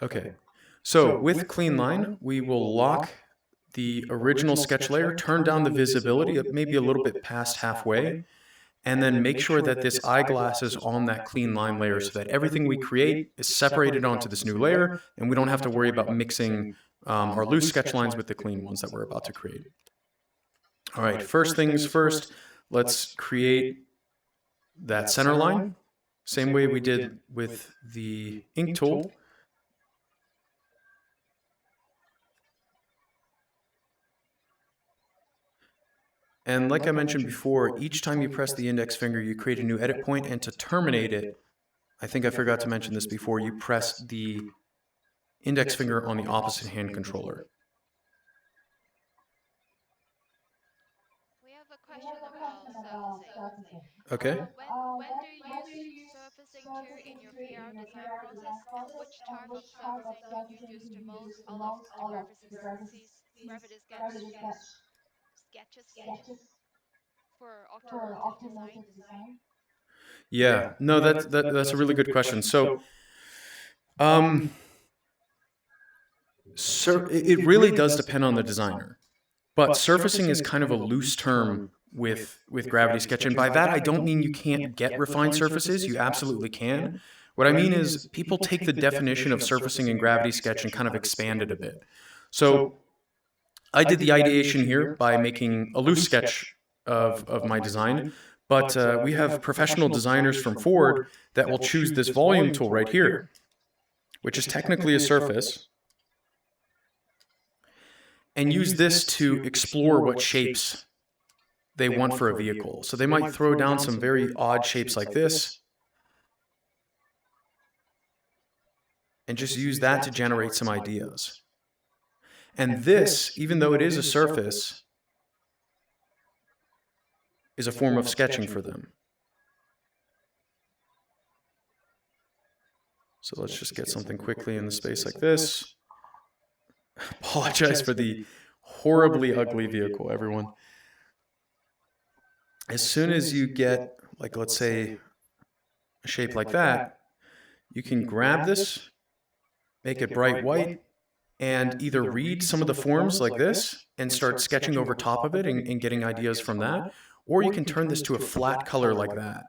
Okay, so with clean line, we will lock the original sketch layer, turn down the visibility, maybe a little bit past halfway, and then make sure that this eyeglass is on that clean line layer so that everything we create is separated onto this new layer, and we don't have to worry about mixing our loose sketch lines with the clean ones that we're about to create. All right, first things first, let's create that center line, same way we did with the ink tool. And like I mentioned before, each time you press the index finger, you create a new edit point, and to terminate it, I think I forgot to mention this before, you press the index finger on the opposite hand controller. We have a question about surfacing. Okay. When do you use surfacing too in your PR design process, and which type of surfacing do you use to most all graphic sketches for automotive design? Yeah, no, that's a really good question. So, it really does depend on the designer, but surfacing is kind of a loose term with Gravity Sketch, and by that I don't mean you can't get refined surfaces. You absolutely can. What I mean is people take the definition of surfacing in Gravity Sketch and kind of expand it a bit. So I did the ideation here by making a loose sketch of my design, but we have professional designers from Ford that will choose this volume tool right here, which is technically a surface, and use this to explore what shapes they want for a vehicle. So they might throw down some very odd shapes like this, and just use that to generate some ideas. And this, even though it is a surface, is a form of sketching for them. So let's just get something quickly in the space like this. Apologize for the horribly ugly vehicle, everyone. As soon as you get, like, let's say, a shape like that, you can grab this, make it bright white, and either read some of the forms like this and start sketching over top of it and getting ideas from that, or you can turn this to a flat color like that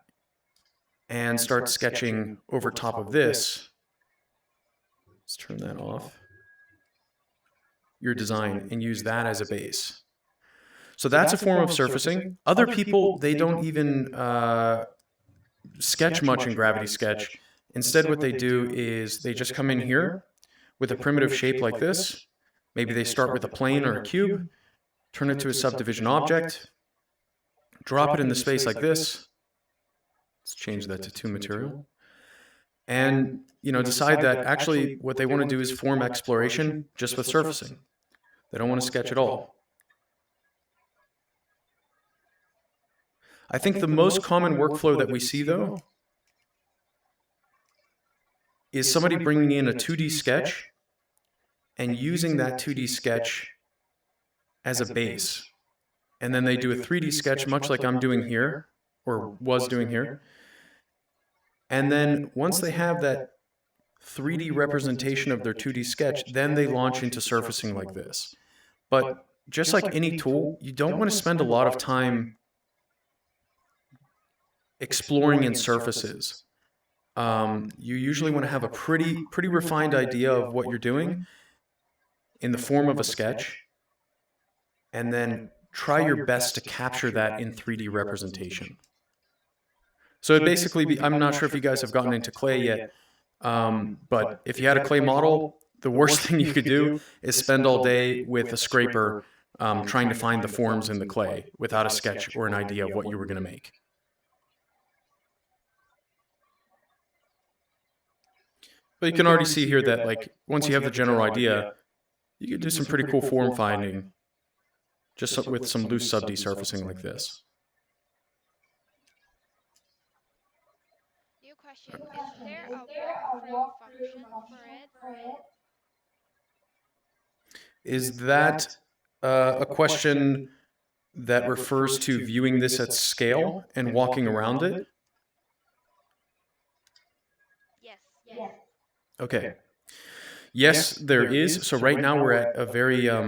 and start sketching over top of this. Let's turn that off. Your design, and use that as a base. So that's a form of surfacing. Other people, they don't even sketch much in Gravity Sketch. Instead, what they do is they just come in here with a primitive shape like this. Maybe they start with a plane or a cube, turn it to a subdivision object, drop it in the space like this. Let's change that to 2 material. And, decide that actually what they want to do is form exploration just with surfacing. They don't want to sketch at all. I think the most common workflow that we see, though, is somebody bringing in a 2D sketch and using that 2D sketch as a base. And then they do a 3D sketch, much like I'm doing here, or was doing here. And then once they have that 3D representation of their 2D sketch, then they launch into surfacing like this. But just like any tool, you don't want to spend a lot of time exploring in surfaces. You usually want to have a pretty refined idea of what you're doing in the form of a sketch, and then try your best to capture that in 3D representation. So it basically, I'm not sure if you guys have gotten into clay yet, but if you had a clay model, the worst thing you could do is spend all day with a scraper trying to find the forms in the clay without a sketch or an idea of what you were going to make. But you can already see here that, like, once you have the general idea, you can do some pretty cool form finding just with some loose sub-D surfacing like this. New question. Is there a walkthrough function for it? Is that a question that refers to viewing this at scale and walking around it? Yes. Okay. Yes, there is. So right now we're at a very, I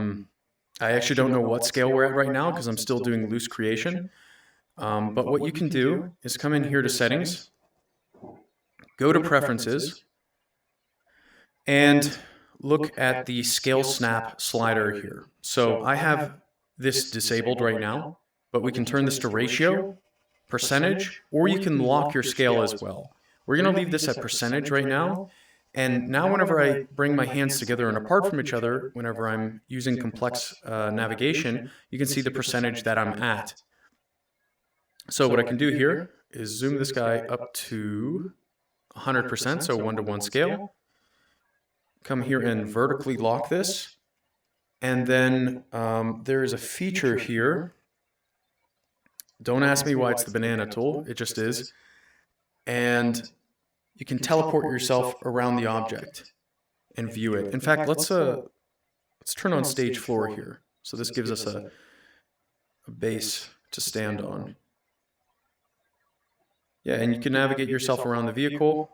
actually don't know what scale we're at right now because I'm still doing loose creation. But what you can do is come in here to settings, go to preferences, and look at the scale snap slider here. So I have this disabled right now, but we can turn this to ratio, percentage, or you can lock your scale as well. We're going to leave this at percentage right now. And now whenever I bring my hands together and apart from each other, whenever I'm using complex navigation, you can see the percentage that I'm at. So what I can do here is zoom this guy up to 100%, so 1-to-1 scale. Come here and vertically lock this. And then there is a feature here. Don't ask me why it's the banana tool. It just is. And you can teleport yourself around the object and view it. In fact, let's turn on stage floor here. So this gives us a base to stand on. Yeah, and you can navigate yourself around the vehicle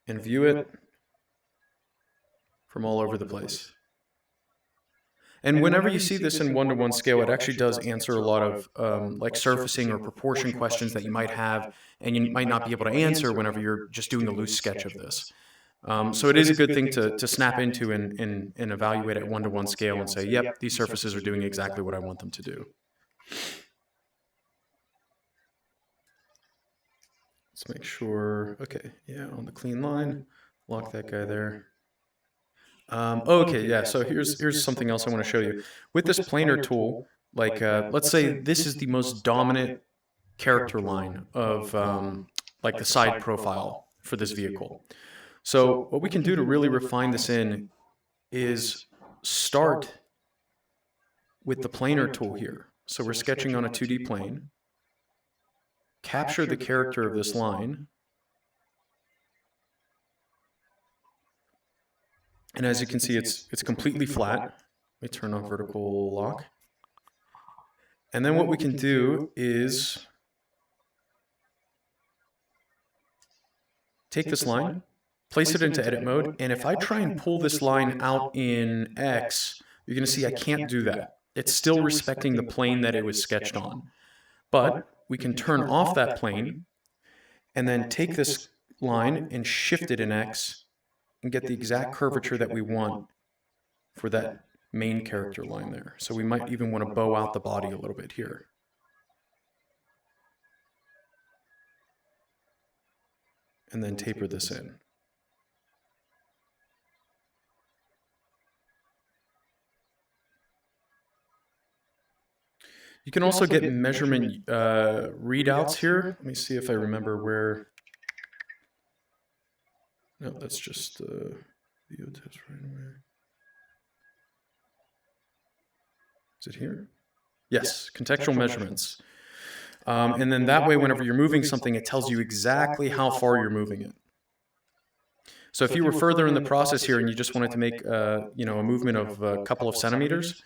and view it from all over the place. And whenever you see this in 1-to-1 scale, it actually does answer a lot of like surfacing or proportion questions that you might have, and you might not be able to answer whenever you're just doing a loose sketch of this. So it is a good thing to snap into and evaluate at 1-to-1 scale and say, yep, these surfaces are doing exactly what I want them to do. Let's make sure, okay, yeah, on the clean line, lock that guy there. Okay, yeah, so here's something else I want to show you. With this planar tool, like, let's say this is the most dominant character line of, like, the side profile for this vehicle. So what we can do to really refine this in is start with the planar tool here. So we're sketching on a 2D plane. Capture the character of this line. And as you can see, it's completely flat. Let me turn on vertical lock. And then what we can do is take this line, place it into edit mode, and if I try and pull this line out in X, you're going to see I can't do that. It's still respecting the plane that it was sketched on. But we can turn off that plane and then take this line and shift it in X and get the exact curvature that we want for that main character line there. So we might even want to bow out the body a little bit here. And then taper this in. You can also get measurement readouts here. Let me see if I remember where. No, that's just video test right away. Is it here? Yes, contextual measurements. And then that way, whenever you're moving something, it tells you exactly how far you're moving it. So if you were further in the process here and you just wanted to make you know, a movement of a couple of centimeters,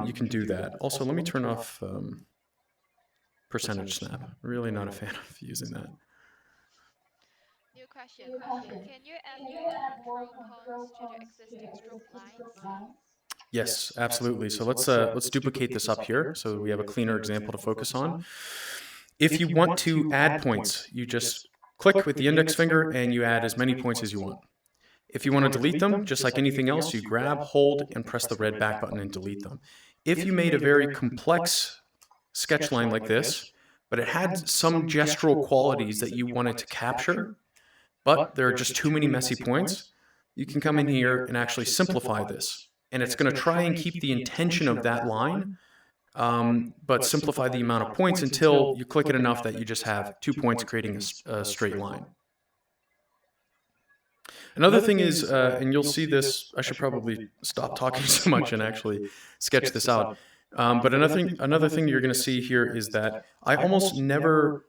you can do that. Also, let me turn off percentage snap. Really not a fan of using that. New question. Can you add more control points to the existing stroke lines? Yes, absolutely. So let's duplicate this up here so we have a cleaner example to focus on. If you want to add points, you just click with the index finger and you add as many points as you want. If you want to delete them, just like anything else, you grab, hold, and press the red back button and delete them. If you made a very complex sketch line like this, but it had some gestural qualities that you wanted to capture, but there are just too many messy points, you can come in here and actually simplify this. And it's going to try and keep the intention of that line, but simplify the amount of points until you click it enough that you just have 2 points creating a straight line. Another thing is, and you'll see this, I should probably stop talking so much and actually sketch this out. But another thing you're going to see here is that I almost never,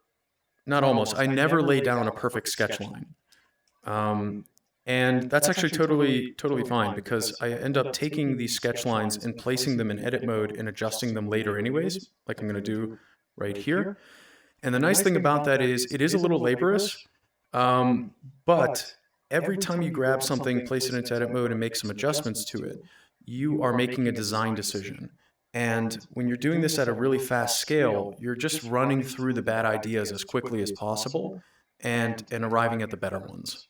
I never lay down a perfect sketch line. And that's actually totally fine because I end up taking these sketch lines and placing them in edit mode and adjusting them later anyways, like I'm going to do right here. And the nice thing about that is it is a little laborious, but every time you grab something, place it into edit mode, and make some adjustments to it, you are making a design decision. And when you're doing this at a really fast scale, you're just running through the bad ideas as quickly as possible and arriving at the better ones.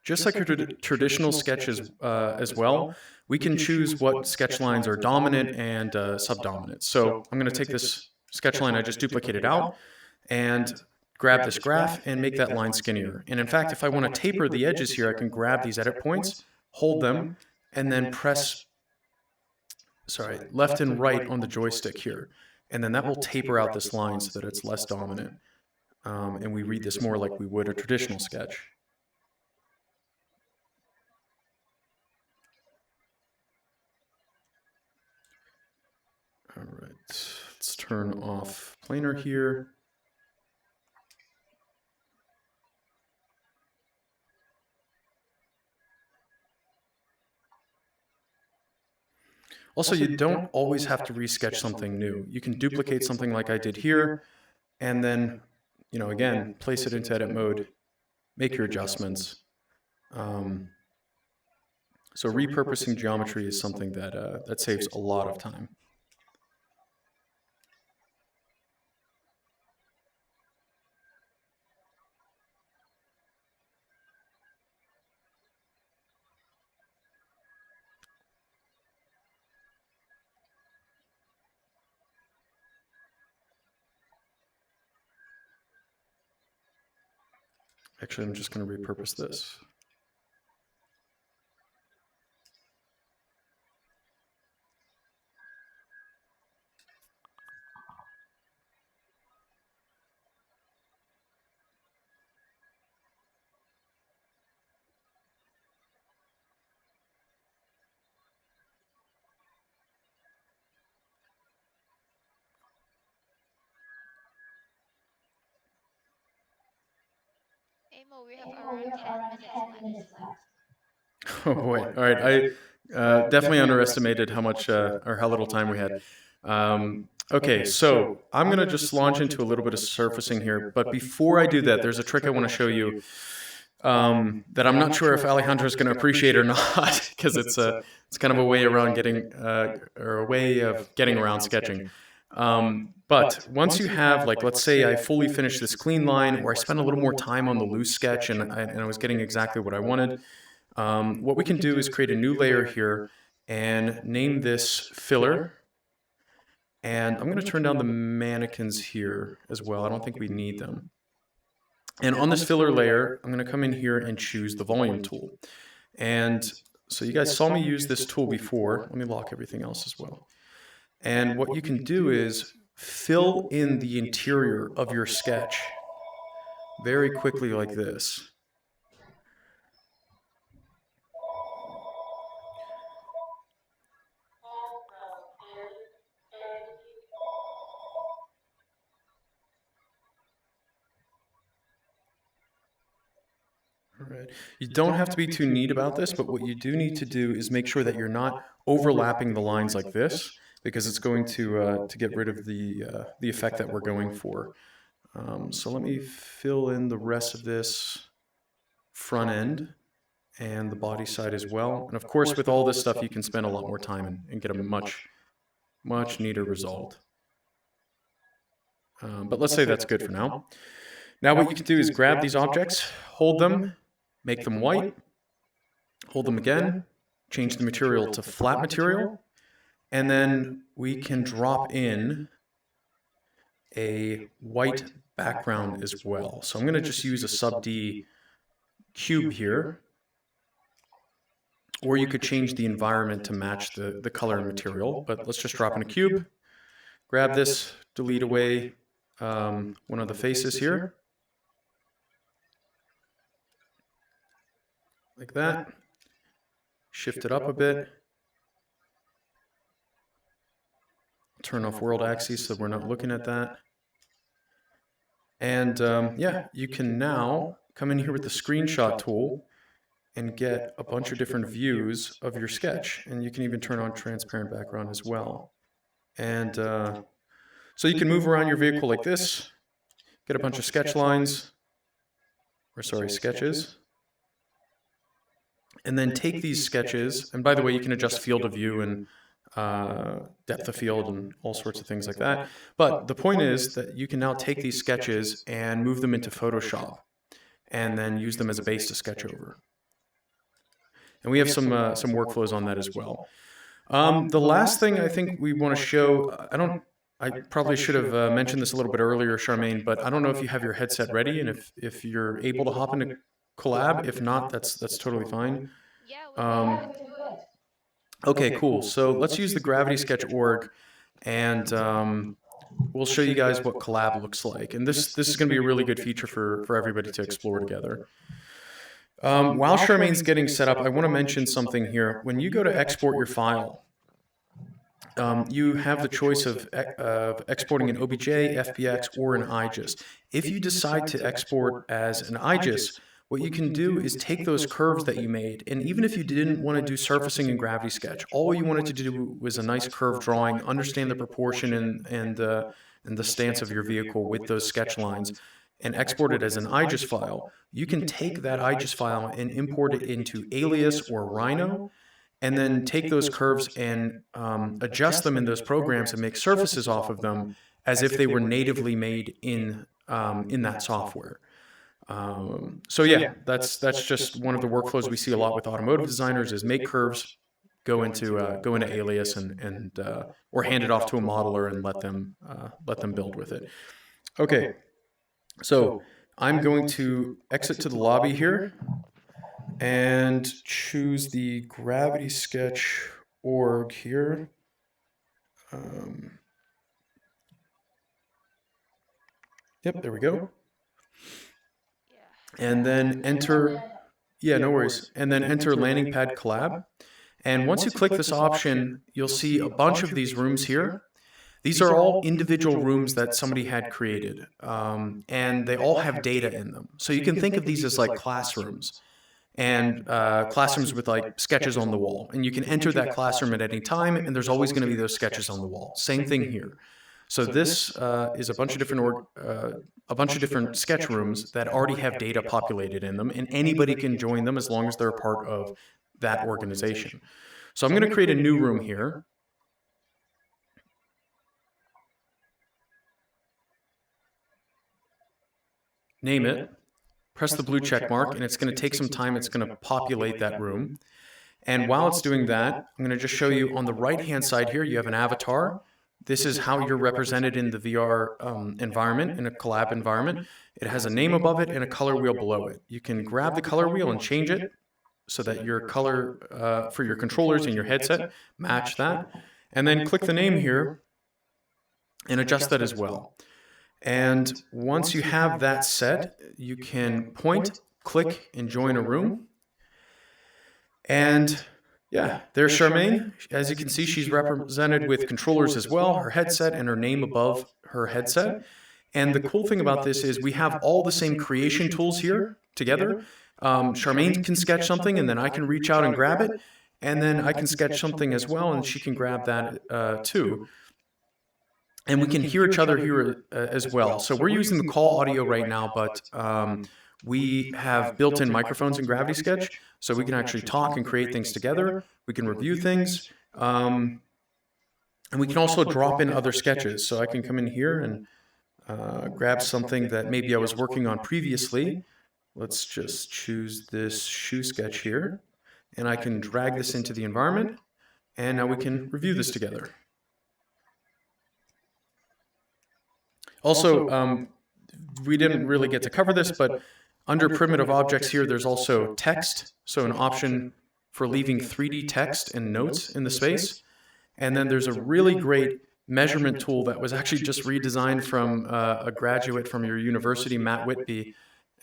Just like your traditional sketches as well, we can choose what sketch lines are dominant and subdominant. So I'm going to take this sketch line I just duplicated out and grab this graph and make that line skinnier. And in fact, if I want to taper the edges here, I can grab these edit points, hold them, and then press, left and right on the joystick here. And then that will taper out this line so that it's less dominant. And we read this more like we would a traditional sketch. All right, let's turn off planar here. Also, you don't always have to resketch something new. You can duplicate something like I did here, and then, again, place it into edit mode, make your adjustments. So repurposing geometry is something that saves a lot of time. Actually, I'm just going to repurpose this. Emil, we have around 10 minutes left. Oh boy! All right, I definitely underestimated how much or how little time we had. Okay, so I'm gonna just launch into a little bit of surfacing here, but before I do that, there's a trick I want to show you that I'm not sure if Alejandro is going to appreciate or not, because it's kind of a way around getting or a way of getting around sketching. But once you have, like, let's say I fully finished this clean line, or I spent a little more time on the loose sketch and I was getting exactly what I wanted, what we can do is create a new layer here and name this filler. And I'm going to turn down the mannequins here as well. I don't think we need them. And on this filler layer, I'm going to come in here and choose the volume tool. And so you guys saw me use this tool before. Let me lock everything else as well. And what you can do is fill in the interior of your sketch very quickly like this. Right. You don't have to be too neat about this, but what you do need to do is make sure that you're not overlapping the lines like this, because it's going to get rid of the effect that we're going for. So let me fill in the rest of this front end and the body side as well. And of course, with all this stuff, you can spend a lot more time and get a much neater result. But let's say that's good for now. Now what you can do is grab these objects, hold them, make them white, hold them again, change the material to flat material, and then we can drop in a white background as well. So I'm going to just use a sub D cube here, or you could change the environment to match the color and material, but let's just drop in a cube, grab this, delete away one of the faces here, like that, shift it up a bit, turn off world axes so we're not looking at that. And yeah, you can now come in here with the screenshot tool and get a bunch of different views of your sketch. And you can even turn on transparent background as well. And so you can move around your vehicle like this, get a bunch of sketch lines, sketches, and then take these sketches. And by the way, you can adjust field of view and depth of field and all sorts of things like that. But the point is that you can now take these sketches and move them into Photoshop and then use them as a base to sketch over. And we have some workflows on that as well. The last thing I think we want to show, I probably should have mentioned this a little bit earlier, Charmaine, but I don't know if you have your headset ready and if you're able to hop into Collab. If not, that's totally fine. Yeah, we can do it. Okay, cool. So let's use the Gravity Sketch org, and we'll show you guys what Collab looks like. And this is going to be a really good feature for everybody to explore together. While Charmaine's getting set up, I want to mention something here. When you go to export your file, you have the choice of exporting an OBJ, FBX, or an IGIS. If you decide to export as an IGIS, what you can do is take those curves that you made, and even if you didn't want to do surfacing in Gravity Sketch, all you wanted to do was a nice curve drawing, understand the proportion and the stance of your vehicle with those sketch lines, and export it as an IGIS file, you can take that IGIS file and import it into Alias or Rhino, and then take those curves and adjust them in those programs and make surfaces off of them as if they were natively made in that software. So yeah, that's just one of the workflows we see a lot with automotive designers is make curves, go into Alias and or hand it off to a modeler and let them build with it. Okay, so I'm going to exit to the lobby here and choose the Gravity Sketch org here. Yep, there we go. And then enter, yeah, no worries. And then enter landing pad collab. And once you click this option, you'll see a bunch of these rooms here. These are all individual rooms that somebody had created, and they all have data in them. So you can think of these as like classrooms, and classrooms with like sketches on the wall. And you can enter that classroom at any time, and there's always going to be those sketches on the wall. Same thing here. So this is a bunch of different sketch rooms that already have data populated in them, and anybody can join them as long as they're a part of that organization. So I'm going to create a new room here. Name it, press the blue check mark, and it's going to take some time. It's going to populate that room. And while it's doing that, I'm going to just show you on the right-hand side here, you have an avatar. This is how you're represented in the VR environment, in a collab environment. It has a name above it and a color wheel below it. You can grab the color wheel and change it so that your color for your controllers and your headset match that. And then click the name here and adjust that as well. And once you have that set, you can point, click, and join a room. And yeah, there's Charmaine. As you can see, she's represented with controllers as well, her headset and her name above her headset. And the cool thing about this is we have all the same creation tools here together. Charmaine can sketch something, and then I can reach out and grab it. And then I can sketch something as well, and she can grab that too. And we can hear each other here as well. So we're using the call audio right now, but we have built-in microphones in Gravity Sketch, so we can actually talk and create things together. We can review things, and we can also drop in other sketches. So I can come in here and grab something that maybe I was working on previously. Let's just choose this shoe sketch here, and I can drag this into the environment, and now we can review this together. Also, we didn't really get to cover this, but under primitive objects here, there's also text, so an option for leaving 3D text and notes in the space. And then there's a really great measurement tool that was actually just redesigned from a graduate from your university, Matt Whitby,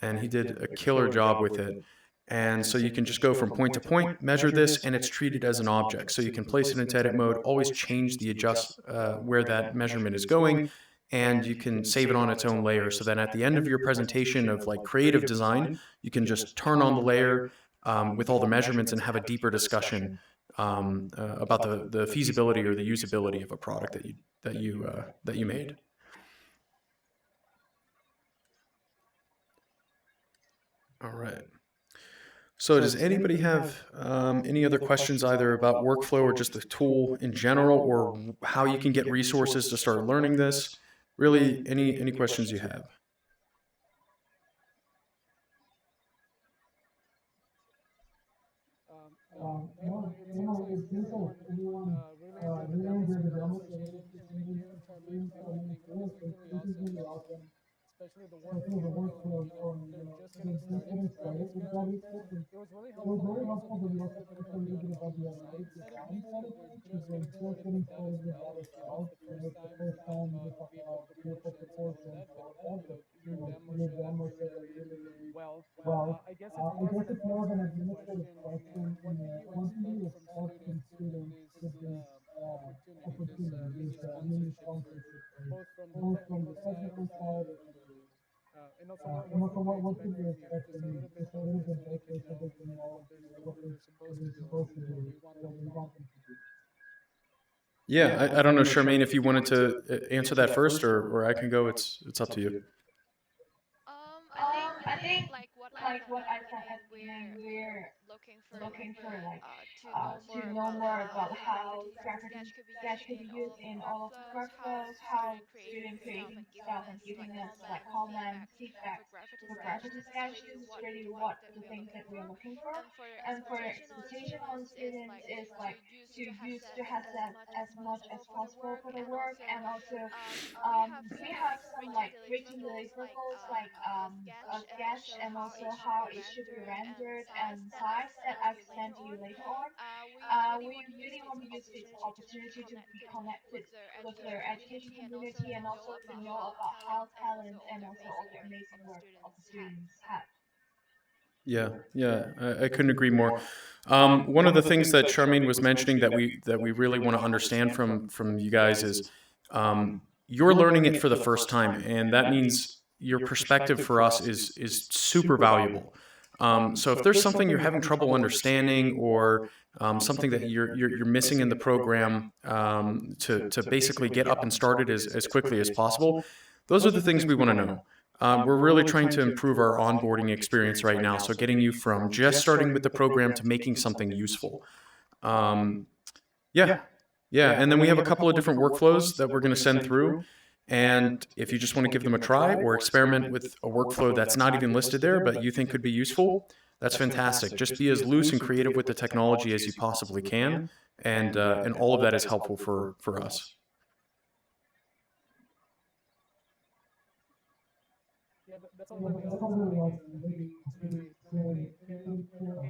and he did a killer job with it. And so you can just go from point to point, measure this, and it's treated as an object. So you can place it into edit mode, always change the where that measurement is going, and you can save it on its own layer so that at the end of your presentation of like creative design, you can just turn on the layer, with all the measurements and have a deeper discussion about the feasibility or the usability of a product that you made. All right. So does anybody have any other questions either about workflow or just the tool in general, or how you can get resources to start learning this? Really, any questions you have? It seems like everyone really enjoyed the demo, so really appreciate you and Charmaine for everything. It was really awesome, especially the workflow on they're just getting started with graphics sketch, and it was really helpful that you also told us a little bit about the design side of things because we're just getting started with that as well. It's the first time being able to portion and all of that, but your demo showed that really well. I guess it's more of an administrative question. What do you expect from students with this opportunity, this mini sponsorship, for both from the technical side and also what can we expect from you? Just a little bit more so they can know what they're supposed to do or what we want them to do. Yeah, I don't know, Charmaine, if you wanted to answer that first, or I can go. It's up to you. I think like what I said at the beginning, we're looking for like to know more about how Gravity Sketch could be used in all of the workflows, how student creating the stuff and giving us like comment and feedback for Gravity Sketch. This is really what the things that we are looking for. And for expectation on students is like to use to have that as much as possible for the work, and also we have some like written deliverables like a sketch and also how it should be rendered and size that I've sent you later on. We really want to use this opportunity to be connected with the education community and also know about how talent and also all the amazing work of students have. Yeah, I couldn't agree more. One of the things that Charmaine was mentioning that we really want to understand from you guys is you're learning it for the first time, and that means your perspective for us is super valuable. So if there's something you're having trouble understanding, or something that you're missing in the program, to basically get up and started as quickly as possible, those are the things we want to know. We're really trying to improve our onboarding experience right now, so getting you from just starting with the program to making something useful. Um, yeah, yeah, and then we have a couple of different workflows that we're going to send through. And if you just want to give them a try or experiment with a workflow that's not even listed there but you think could be useful, that's fantastic. Just be as loose and creative with the technology as you possibly can, and all of that is helpful for us. Yeah, that's all really awesome.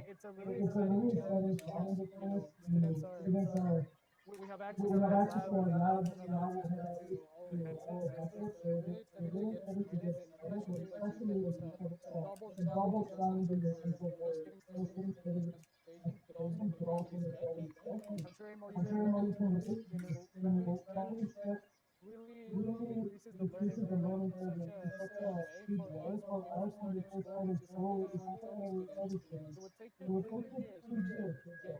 It's it's a really exciting challenge for us. Students are we have access to our lab now. We'll have access to all our headsets, so we're really excited to get creative, and especially like you said, it's a double challenge in the sense of we're just getting started with transportation, but also with Gravity Sketch. And I'm sure Emil, you can relate to this. Gravity Sketch really increases the learning curve in such a speed way for us. For our students, Gravity is something that for every student. It would take them 2 years to get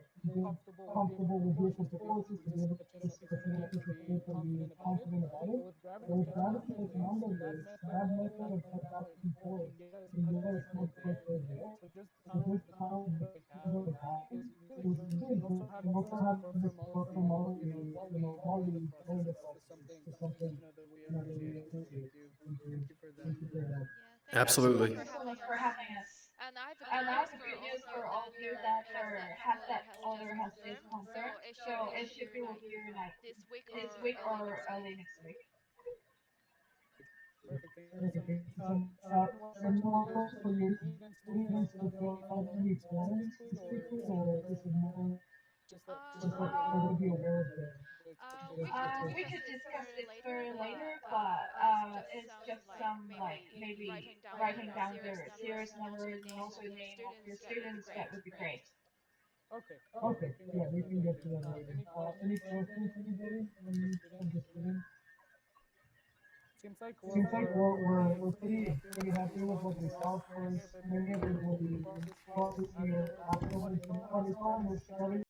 comfortable with the different courses, to be able to just sketch in a piece of paper and be confident about it. But with Gravity Sketch nowadays, that method of set back and forth can get us much further there. So just how the tools that we have is really great, and also having the support from all of you, while we learn the process is something that we appreciate. So thank you for that. Yeah, thank you so much Absolutely. for having us. And I have a good news for all of you that has that other has just confirmed. So it should be with you like this week or early next week. Perfect. Thank you so much. Charmaine, one question for you. Do your students feel like they're gonna be experienced basically, or is it more just to be aware of the We expectations could of it? discuss it further later, but it's just some like maybe writing down their serious numbers and also name of their students. That would be great. Okay, yeah, we can get to that later. Any questions from anybody from the students? seems like we're pretty happy with what the results for being able to pause this here after when it's all is starting